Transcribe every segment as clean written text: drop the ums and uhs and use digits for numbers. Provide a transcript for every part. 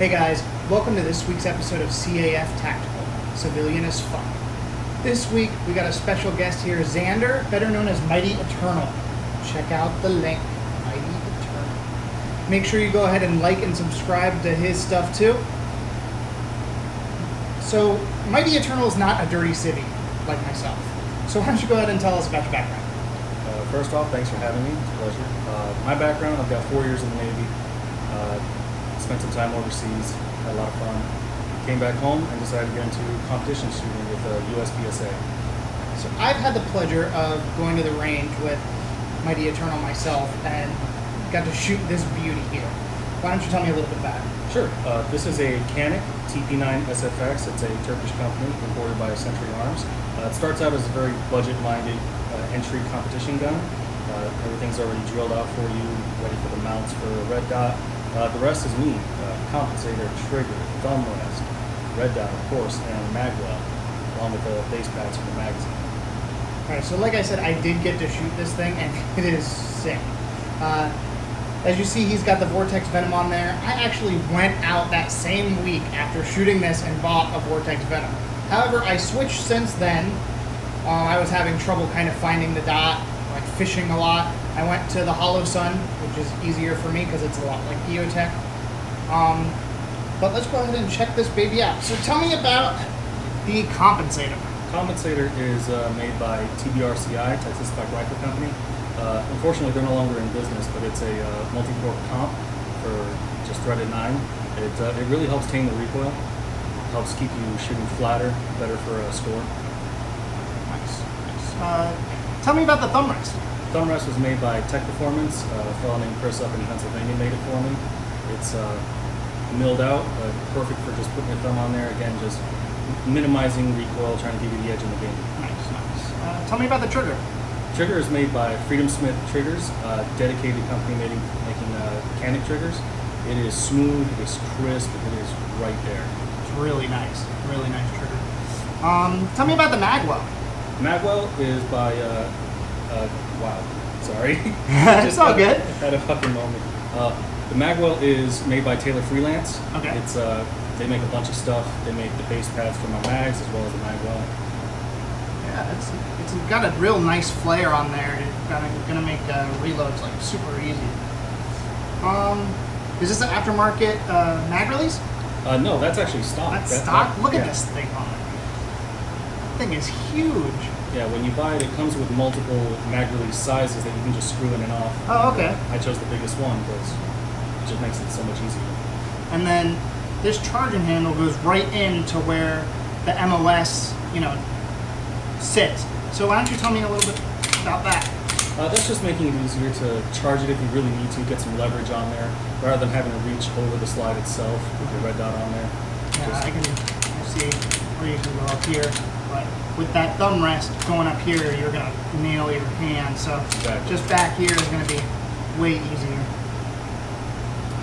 Hey guys, welcome to this week's episode of CAF Tactical, Civilian as Fuck. This week we got a special guest here, Xander, better known as Mightyeternal. Check out the link, Mightyeternal. Make sure you go ahead and like and subscribe to his stuff too. So, Mightyeternal is not a dirty civvy like myself. So why don't you go ahead and tell us about your background? First off, thanks for having me. It's a pleasure. My background, I've got 4 years in the Navy. Spent some time overseas, had a lot of fun. Came back home and decided to get into competition shooting with USPSA. So I've had the pleasure of going to the range with Mightyeternal myself and got to shoot this beauty here. Why don't you tell me a little bit about it? Sure. This is a Canik TP9 SFX. It's a Turkish company imported by Century Arms. It starts out as a very budget-minded entry competition gun. Everything's already drilled out for you, ready for the mounts for a red dot. The rest is me, compensator, trigger, thumb rest, red dot, of course, and Magwell, along with the base pads for the magazine. Alright, so like I said, I did get to shoot this thing, and it is sick. As you see, he's got the Vortex Venom on there. I actually went out that same week after shooting this and bought a Vortex Venom. However, I switched since then. I was having trouble kind of finding the dot, like fishing a lot. I went to the Hollow Sun, which is easier for me because it's a lot like Geotech. But let's go ahead and check this baby out. So tell me about the compensator. Compensator is made by TBRCI, Texas Spec Rifle Company. Unfortunately, they're no longer in business, but it's a multi-port comp for just threaded 9. It really helps tame the recoil, helps keep you shooting flatter, better for a score. Nice. Tell me about the thumb rest. Thumb rest was made by Tech Performance. A fellow named Chris up in Pennsylvania made it for me. It's milled out, perfect for just putting your thumb on there. Again, just minimizing recoil, trying to give you the edge in the game. Nice. Tell me about the trigger. Trigger is made by Freedom Smith Triggers, a dedicated company making Canik triggers. It is smooth, it is crisp, it is right there. It's really nice trigger. Tell me about the Magwell. Magwell is by, wow, sorry. It's all good. Had a fucking moment. The Magwell is made by Taylor Freelance. Okay. It's they make a bunch of stuff. They make the base pads for my mags as well as the Magwell. Yeah, it's got a real nice flare on there. It's gonna make reloads like super easy. Is this an aftermarket mag release? No, that's actually stock. That's stock? Look at this thing on it. That thing is huge. Yeah, when you buy it, it comes with multiple mag release sizes that you can just screw in and off. Oh, okay. I chose the biggest one because it just makes it so much easier. And then this charging handle goes right into where the MOS, sits. So why don't you tell me a little bit about that? That's just making it easier to charge it if you really need to, get some leverage on there, rather than having to reach over the slide itself with your red dot on there. Yeah, I can see where you can go up here, but with that thumb rest going up here, you're going to nail your hand. So Exactly. Just back here is going to be way easier.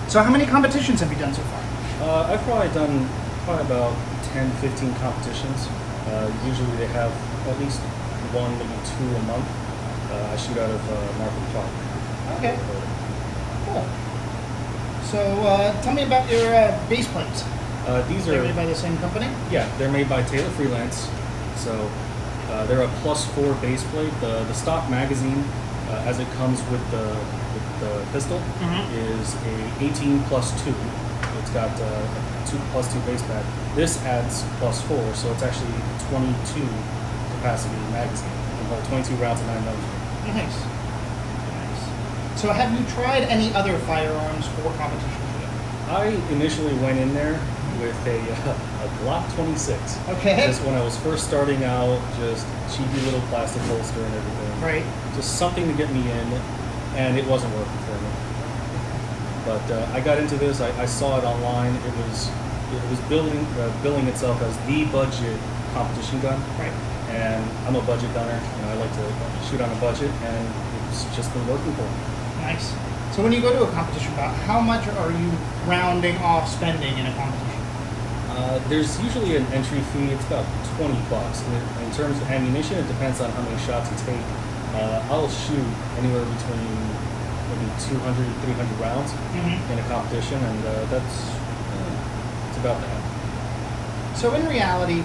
So how many competitions have you done so far? I've probably done about 10, 15 competitions. Usually they have at least 1, maybe 2 a month. I shoot out of Markham Park. Okay. Cool. So tell me about your base plates. These They're are made by the same company? Yeah, they're made by Taylor Freelance. So they're a +4 base plate. The stock magazine, as it comes with the pistol, is a 18+2. It's got a 2+2 base pad. This adds +4, so it's actually 22 capacity magazine. You can hold 22 rounds of 9mm. Nice. So have you tried any other firearms for competition yet? I initially went in there with a Glock 26. Okay. Just when I was first starting out, just cheapy little plastic holster and everything. Right. Just something to get me in, and it wasn't working for me. But I got into this. I saw it online. It was billing itself as the budget competition gun. Right. And I'm a budget gunner. I like to shoot on a budget, and it's just been working for me. Nice. So when you go to a competition bout, how much are you rounding off spending in a competition? There's usually an entry fee. It's about $20. In terms of ammunition, it depends on how many shots you take. I'll shoot anywhere between maybe 200 to 300 rounds in a competition, and that's about that. So in reality,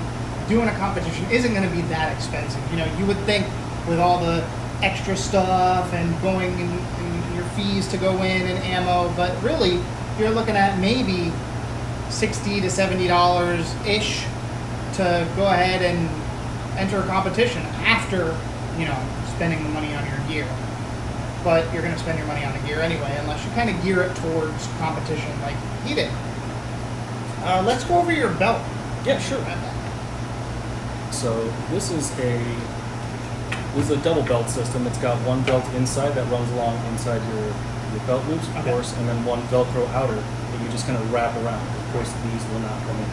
doing a competition isn't going to be that expensive. You know, you would think with all the extra stuff and going and your fees to go in and ammo, but really you're looking at maybe $60 to $70 ish to go ahead and enter a competition after, you know, spending the money on your gear. But you're going to spend your money on the gear anyway, unless you kind of gear it towards competition like he did. Let's go over your belt. Yeah, sure. So this is a double belt system. It's got one belt inside that runs along inside your belt loops, of course, and then one Velcro outer that you just kind of wrap around. Of course, these will not come in.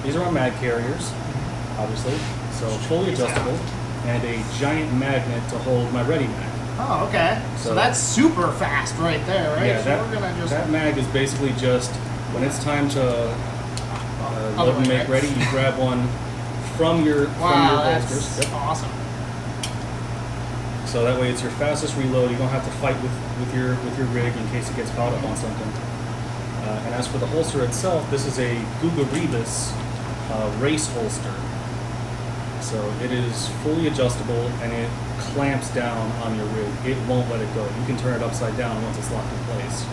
These are our mag carriers, obviously, so fully adjustable, and a giant magnet to hold my ready mag. Oh, okay. So that's super fast right there, right? Yeah, so we're gonna just... that mag is basically just, when it's time to load and make ready, you grab one from your holsters. That's awesome. So that way it's your fastest reload. You don't have to fight with your rig in case it gets caught up on something. And as for the holster itself, this is a Guga Ribus race holster. So it is fully adjustable and it clamps down on your rig. It won't let it go. You can turn it upside down once it's locked in place.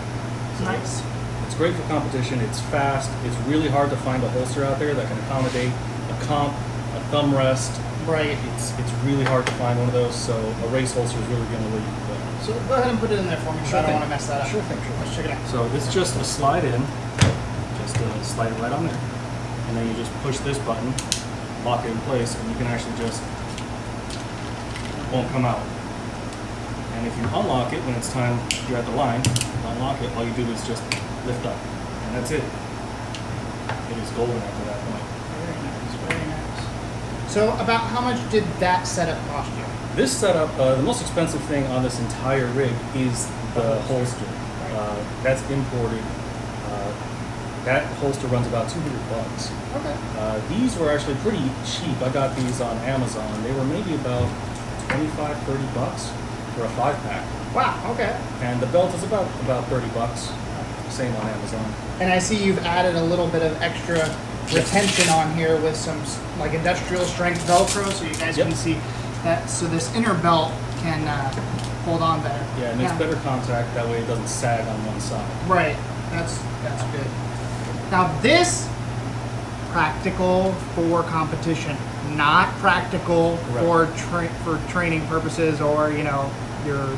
So Nice. It's great for competition. It's fast. It's really hard to find a holster out there that can accommodate a comp, a thumb rest. Right. It's really hard to find one of those, so a race holster is really going to let you go. So go ahead and put it in there for me, because I don't want to mess that up. Sure thing, sure. Let's check it out. So it's just a slide in, just slide it right on there, and then you just push this button, lock it in place, and you can actually just, it won't come out. And if you unlock it when it's time, you're at the line, unlock it, all you do is just lift up, and that's it. It is golden after that point. Very nice, very nice. So about how much did that setup cost you? This setup, the most expensive thing on this entire rig is the holster. That's imported. That holster runs about $200. Okay. These were actually pretty cheap. I got these on Amazon. They were maybe about $25, $30 for a 5-pack. Wow, okay. And the belt is about $30. Same on Amazon. And I see you've added a little bit of extra retention on here with some like industrial strength Velcro, so you guys can see that. So this inner belt can hold on better. Yeah, it makes better contact. That way it doesn't sag on one side. Right. That's good. Now this practical for competition, not practical for training purposes or your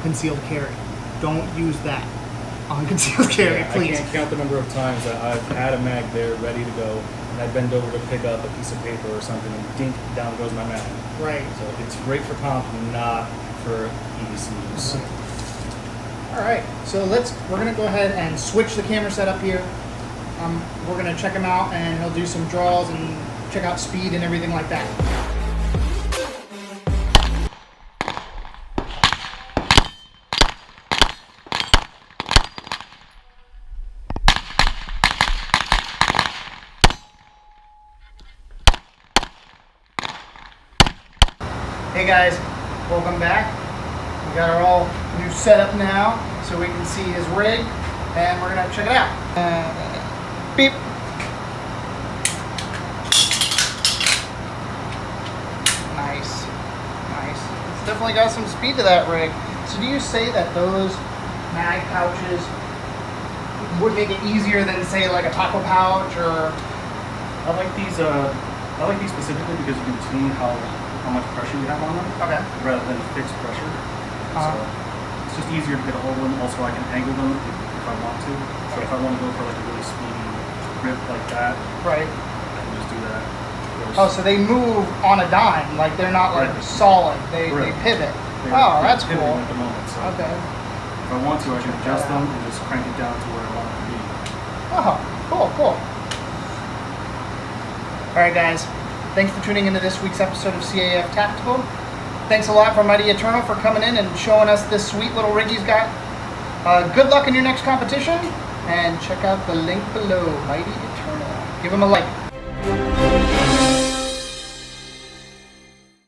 concealed carry. Don't use that on concealed carry, please. I can't count the number of times that I've had a mag there ready to go, and I bend over to pick up a piece of paper or something, and dink, down goes my mag. Right. So it's great for comp, not for EDC use. All right. So we're gonna go ahead and switch the camera setup here. We're gonna check him out, and he'll do some draws and check out speed and everything like that. Hey guys, welcome back. We got our all new setup now, so we can see his rig, and we're gonna check it out. Beep. Nice, nice. It's definitely got some speed to that rig. So do you say that those mag pouches would make it easier than say like a taco pouch or? I like these specifically because you can tune how much pressure you have on them, rather than fixed pressure. So it's just easier to get a hold of them. Also, I can angle them if I want to. So if I want to go for like a really speedy grip like that, I can just do that. Oh, so they move on a dime, like they're not like solid. They pivot. That's cool. At the moment, so Okay. if I want to, I can adjust them and just crank it down to where I want it to be. Oh, cool. All right, guys. Thanks for tuning into this week's episode of CAF Tactical. Thanks a lot for Mightyeternal for coming in and showing us this sweet little rig he's got. Good luck in your next competition, and check out the link below, Mightyeternal. Give him a like.